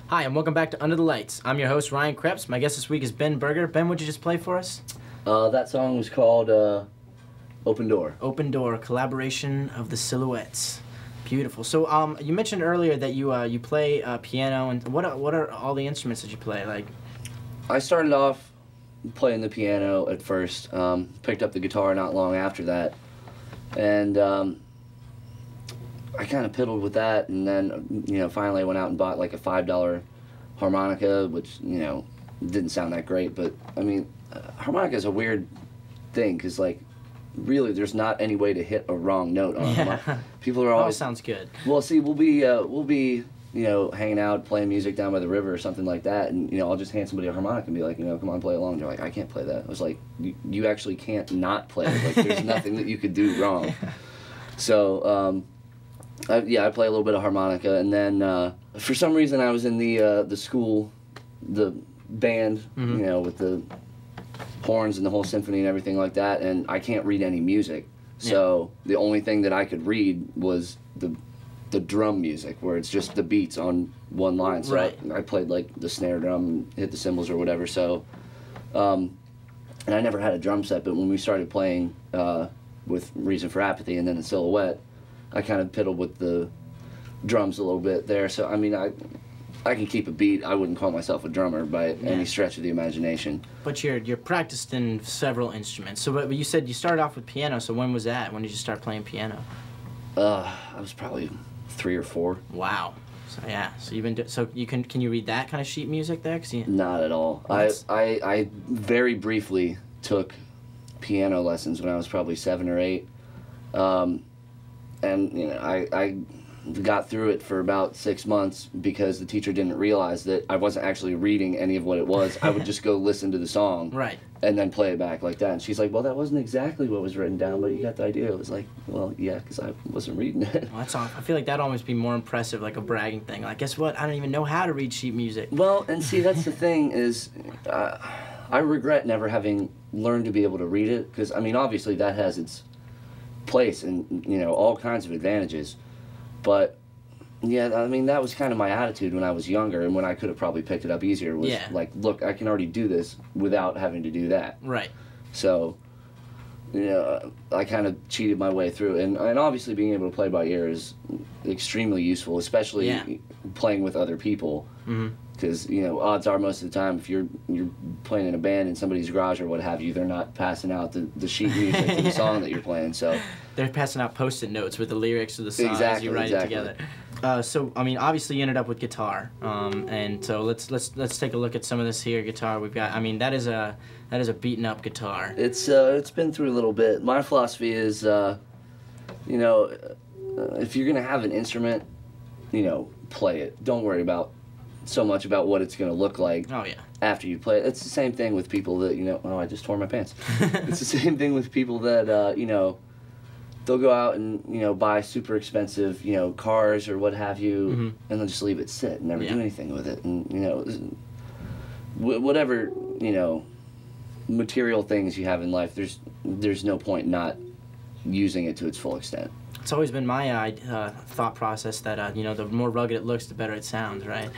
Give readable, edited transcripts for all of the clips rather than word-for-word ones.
Hi, and welcome back to Under the Lights. I'm your host, Ryan Krebs. My guest this week is Ben Berger. Ben, what'd you just play for us? That song was called Open Door. Open Door, collaboration of the Silhouettes. Beautiful. So, you mentioned earlier that you play piano, and what are all the instruments that you play? Like, I started off playing the piano at first, picked up the guitar not long after that, and I kind of piddled with that, and then, finally I went out and bought like a $5 harmonica, which, didn't sound that great, but, I mean, harmonica is a weird thing, because, like, really there's not any way to hit a wrong note on harmonica. People are always... Oh, sounds good. Well, see, we'll be hanging out, playing music down by the river or something like that, and, I'll just hand somebody a harmonica and be like, come on, play along. They're like, I can't play that. I was like, you actually can't not play it. Like, there's nothing that you could do wrong. So, I play a little bit of harmonica, and then for some reason I was in the school, the band, with the horns and the whole symphony and everything like that, and I can't read any music. So the only thing that I could read was the drum music, where it's just the beats on one line. So right. I played like the snare drum and hit the cymbals or whatever. So, and I never had a drum set, but when we started playing with Reason for Apathy and then the Silhouette, I kind of piddled with the drums a little bit there. So, I mean, I can keep a beat. I wouldn't call myself a drummer by any stretch of the imagination. But you're practiced in several instruments. So, but you said you started off with piano. So when was that? When did you start playing piano? I was probably 3 or 4. Wow. So yeah. So you've been so you can you read that kind of sheet music there? Not at all. I very briefly took piano lessons when I was probably 7 or 8. And I got through it for about 6 months because the teacher didn't realize that I wasn't actually reading any of what it was. I would just go listen to the song, right, and then play it back like that. And she's like, well, that wasn't exactly what was written down, but you got the idea. It was like, well, yeah, because I wasn't reading it. Well, that's awesome. I feel like that'd almost be more impressive, like a bragging thing. Like, guess what? I don't even know how to read sheet music. Well, and see, that's the thing is, I regret never having learned to be able to read it, because, I mean, obviously that has its place and, all kinds of advantages. But, yeah, I mean, that was kind of my attitude when I was younger, and when I could have probably picked it up easier was like, look, I can already do this without having to do that. Right. So, I kind of cheated my way through, and obviously being able to play by ear is extremely useful, especially playing with other people. Because, odds are most of the time if you're playing in a band in somebody's garage or what have you, they're not passing out the sheet music to the song that you're playing, so... They're passing out Post-it notes with the lyrics of the song as you write it together. So, I mean, obviously you ended up with guitar, and so let's take a look at some of this here guitar we've got. I mean, that is a beaten up guitar. It's been through a little bit. My philosophy is, if you're gonna have an instrument, play it. Don't worry about so much about what it's gonna look like. Oh yeah. After you play it. It's the same thing with people that oh, I just tore my pants. It's the same thing with people that they'll go out and buy super expensive cars or what have you, and they'll just leave it sit and never do anything with it. And whatever material things you have in life, there's no point not using it to its full extent. It's always been my thought process that the more rugged it looks, the better it sounds, right?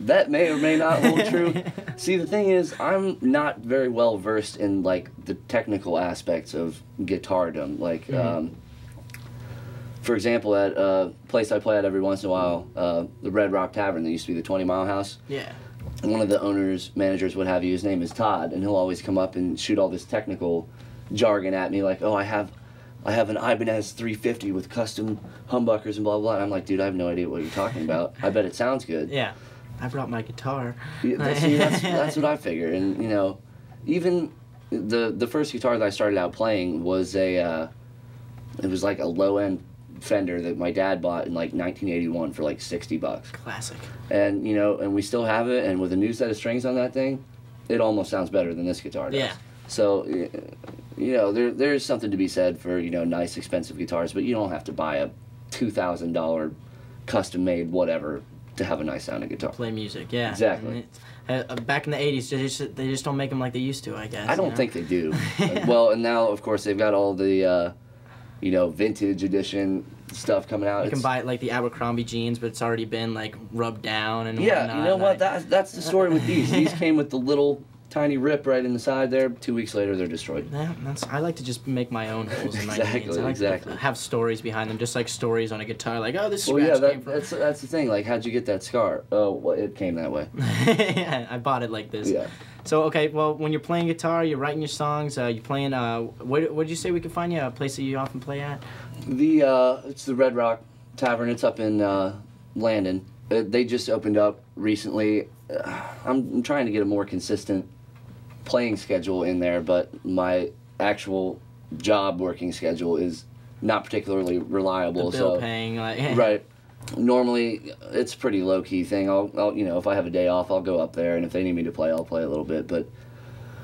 That may or may not hold true. See, the thing is, I'm not very well versed in like the technical aspects of guitardom. Like, for example, at a place I play at every once in a while, the Red Rock Tavern that used to be the 20 Mile House. Yeah. One of the owners, managers, what have you, his name is Todd, and he'll always come up and shoot all this technical jargon at me, like, oh, I have an Ibanez 350 with custom humbuckers and blah, blah, blah. And I'm like, dude, I have no idea what you're talking about. I bet it sounds good. Yeah. I brought my guitar. See, that's what I figured. And, even the first guitar that I started out playing was it was like a low-end Fender that my dad bought in like 1981 for like $60. Classic. And, and we still have it, and with a new set of strings on that thing, it almost sounds better than this guitar does. Yeah. So, there's something to be said for, nice, expensive guitars, but you don't have to buy a $2,000 custom-made whatever to have a nice sounding guitar. Play music, yeah. Exactly. Back in the 80s, they just don't make them like they used to, I guess. I don't think they do. Well, and now, of course, they've got all the, you know, vintage edition stuff coming out. You can buy it like the Abercrombie jeans, but it's already been like rubbed down and yeah, whatnot. You know what? That's the story with these. These came with the little tiny rip right in the side there. 2 weeks later, they're destroyed. Yeah, I like to just make my own holes in my jeans. I like Exactly. to have stories behind them, just like stories on a guitar. Like, oh, this scratch came from. That's the thing. Like, how'd you get that scar? Oh, well, it came that way. Yeah, I bought it like this. Yeah. So, okay, well, when you're playing guitar, you're writing your songs, you're playing, where did you say we could find you, a place that you often play at? It's the Red Rock Tavern. It's up in Landon. They just opened up recently. I'm trying to get a more consistent playing schedule in there, but my actual job working schedule is not particularly reliable. The bill paying, like... Right. Normally, it's a pretty low-key thing. I'll, you know, if I have a day off, I'll go up there, and if they need me to play, I'll play a little bit. But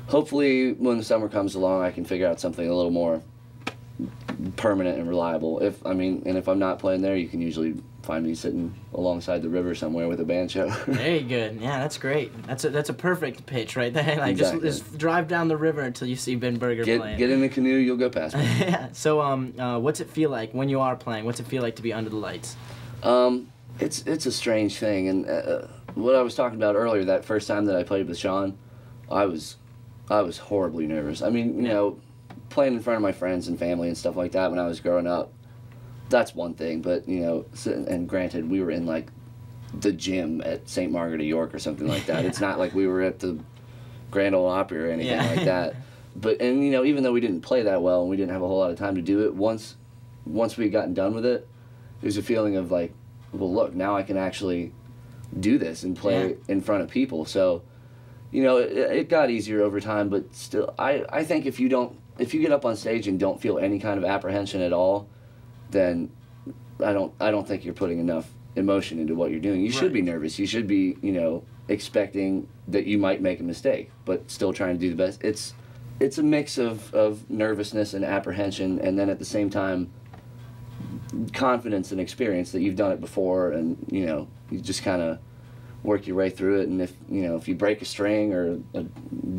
hopefully, when the summer comes along, I can figure out something a little more permanent and reliable. If I'm not playing there, you can usually find me sitting alongside the river somewhere with a band show. Very good. Yeah, that's great. That's a perfect pitch right there. Like exactly. just drive down the river until you see Ben Berger playing. Get in the canoe, you'll go past me. Yeah. So, what's it feel like when you are playing? What's it feel like to be under the lights? It's a strange thing, and what I was talking about earlier, that first time that I played with Sean, I was horribly nervous. I mean, you know, playing in front of my friends and family and stuff like that when I was growing up, that's one thing. But you know, and granted, we were in like the gym at St. Margaret of York or something like that. It's not like we were at the Grand Ole Opry or anything like that. But and you know, even though we didn't play that well and we didn't have a whole lot of time to do it, once we had gotten done with it, there's a feeling of like, well, look, now I can actually do this and play in front of people. So, you know, it got easier over time, but still, I think if you get up on stage and don't feel any kind of apprehension at all, then I don't think you're putting enough emotion into what you're doing. You should be nervous. You should be, you know, expecting that you might make a mistake, but still trying to do the best. It's a mix of nervousness and apprehension, and then at the same time, confidence and experience that you've done it before, and you know, you just kind of work your way through it. And if you break a string or a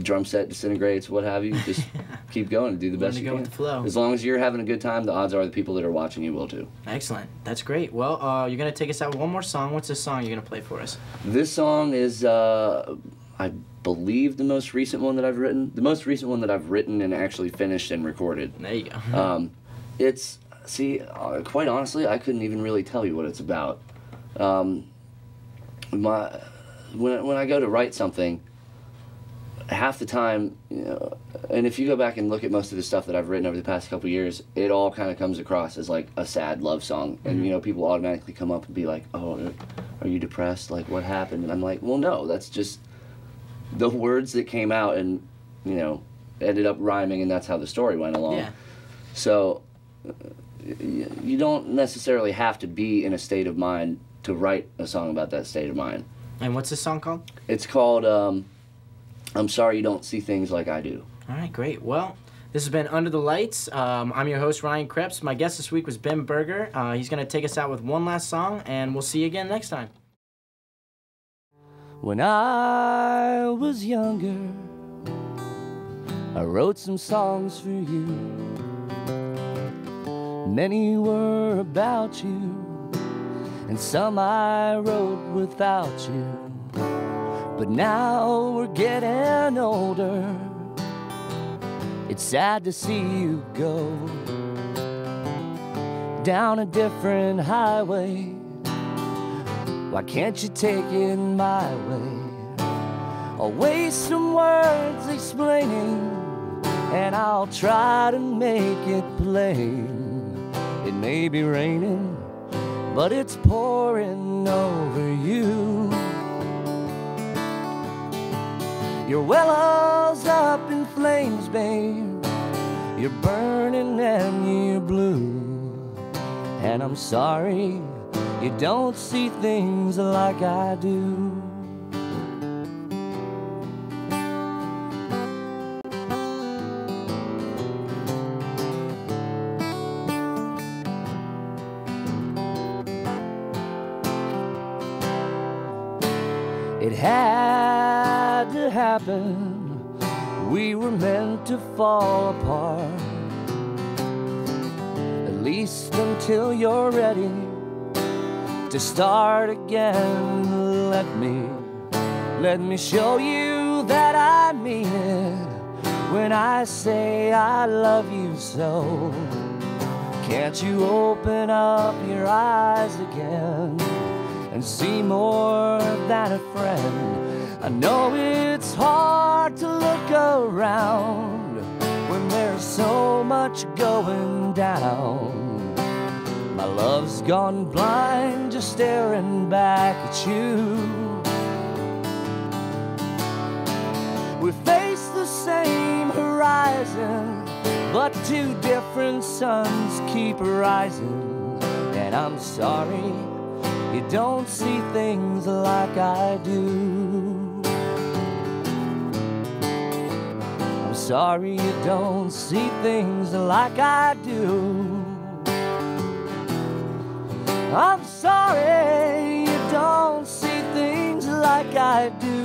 drum set disintegrates, what have you, just keep going and do the best you can. With the flow. As long as you're having a good time, the odds are the people that are watching you will too. Excellent. That's great. Well, you're gonna take us out with one more song. What's this song you're gonna play for us? This song is I believe the most recent one that I've written. The most recent one that I've written and actually finished and recorded. There you go. Quite honestly, I couldn't even really tell you what it's about. When I go to write something, half the time, you know, and if you go back and look at most of the stuff that I've written over the past couple years, it all kind of comes across as like a sad love song. And you know, people automatically come up and be like, "Oh, are you depressed? Like, what happened?" And I'm like, "Well, no, that's just the words that came out and, you know, ended up rhyming, and that's how the story went along." Yeah. So you don't necessarily have to be in a state of mind to write a song about that state of mind. And what's this song called? It's called I'm Sorry You Don't See Things Like I Do. All right, great. Well, this has been Under the Lights. I'm your host, Ryan Krebs. My guest this week was Ben Berger. He's going to take us out with one last song, and we'll see you again next time. When I was younger, I wrote some songs for you. Many were about you, and some I wrote without you. But now we're getting older, it's sad to see you go down a different highway. Why can't you take it my way? I'll waste some words explaining, and I'll try to make it plain. It may be raining, but it's pouring over you. Your well's up in flames, babe. You're burning and you're blue. And I'm sorry you don't see things like I do. It had to happen. We were meant to fall apart. least until you're ready to start again. Let me show you that I mean it when I say I love you so. Can't you open up your eyes again and see more than a friend? I know it's hard to look around when there's so much going down. My love's gone blind just staring back at you. We face the same horizon, but two different suns keep rising. And I'm sorry you don't see things like I do. I'm sorry you don't see things like I do. I'm sorry you don't see things like I do.